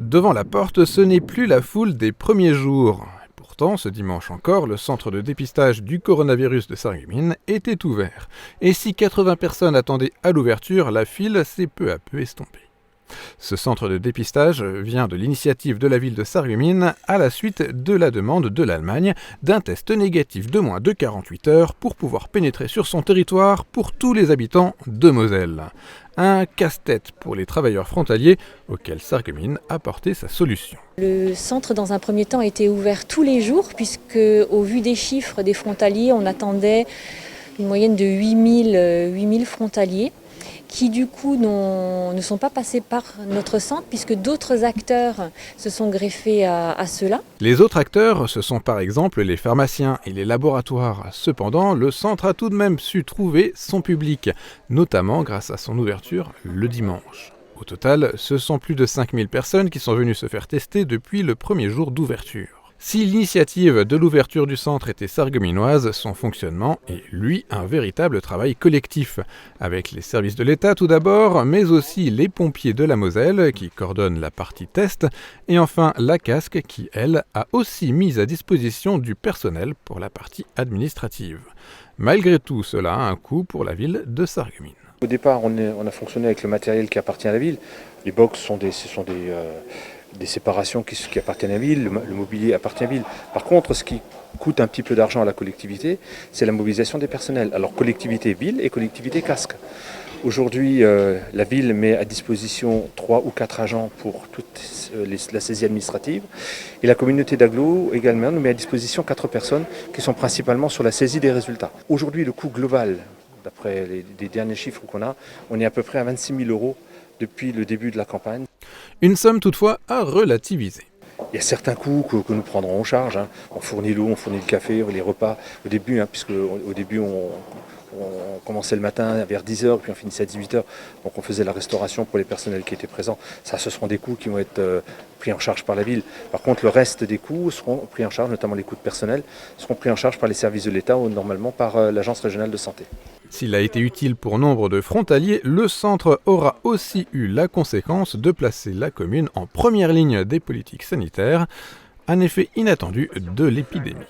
Devant la porte, ce n'est plus la foule des premiers jours. Pourtant, ce dimanche encore, le centre de dépistage du coronavirus de Sarreguemines était ouvert. Et si 80 personnes attendaient à l'ouverture, la file s'est peu à peu estompée. Ce centre de dépistage vient de l'initiative de la ville de Sarreguemines à la suite de la demande de l'Allemagne d'un test négatif de moins de 48 heures pour pouvoir pénétrer sur son territoire pour tous les habitants de Moselle. Un casse-tête pour les travailleurs frontaliers auquel Sarreguemines a apporté sa solution. Le centre, dans un premier temps, était ouvert tous les jours puisque, au vu des chiffres des frontaliers, on attendait une moyenne de 8000 frontaliers qui du coup ne sont pas passés par notre centre puisque d'autres acteurs se sont greffés à ceux-là. Les autres acteurs, ce sont par exemple les pharmaciens et les laboratoires. Cependant, le centre a tout de même su trouver son public, notamment grâce à son ouverture le dimanche. Au total, ce sont plus de 5000 personnes qui sont venues se faire tester depuis le premier jour d'ouverture. Si l'initiative de l'ouverture du centre était sarregueminoise, son fonctionnement est, lui, un véritable travail collectif, avec les services de l'État tout d'abord, mais aussi les pompiers de la Moselle qui coordonnent la partie test, et enfin la Casque qui, elle, a aussi mis à disposition du personnel pour la partie administrative. Malgré tout, cela a un coût pour la ville de Sarreguemines. Au départ, on a fonctionné avec le matériel qui appartient à la ville. Les box sont des séparations qui appartiennent à la ville, le mobilier appartient à la ville. Par contre, ce qui coûte un petit peu d'argent à la collectivité, c'est la mobilisation des personnels. Alors collectivité ville et collectivité casque. Aujourd'hui, la ville met à disposition 3 ou 4 agents pour toute la saisie administrative. Et la communauté d'agglo également nous met à disposition 4 personnes qui sont principalement sur la saisie des résultats. Aujourd'hui, le coût global, d'après les derniers chiffres qu'on a, on est à peu près à 26 000 € depuis le début de la campagne. Une somme toutefois à relativiser. Il y a certains coûts que nous prendrons en charge. On fournit l'eau, on fournit le café, les repas au début, puisque au début on commençait le matin vers 10h, puis on finissait à 18h. Donc on faisait la restauration pour les personnels qui étaient présents. Ça, ce seront des coûts qui vont être pris en charge par la ville. Par contre, le reste des coûts seront pris en charge, notamment les coûts de personnel, seront pris en charge par les services de l'État ou normalement par l'Agence régionale de santé. S'il a été utile pour nombre de frontaliers, le centre aura aussi eu la conséquence de placer la commune en première ligne des politiques sanitaires, un effet inattendu de l'épidémie.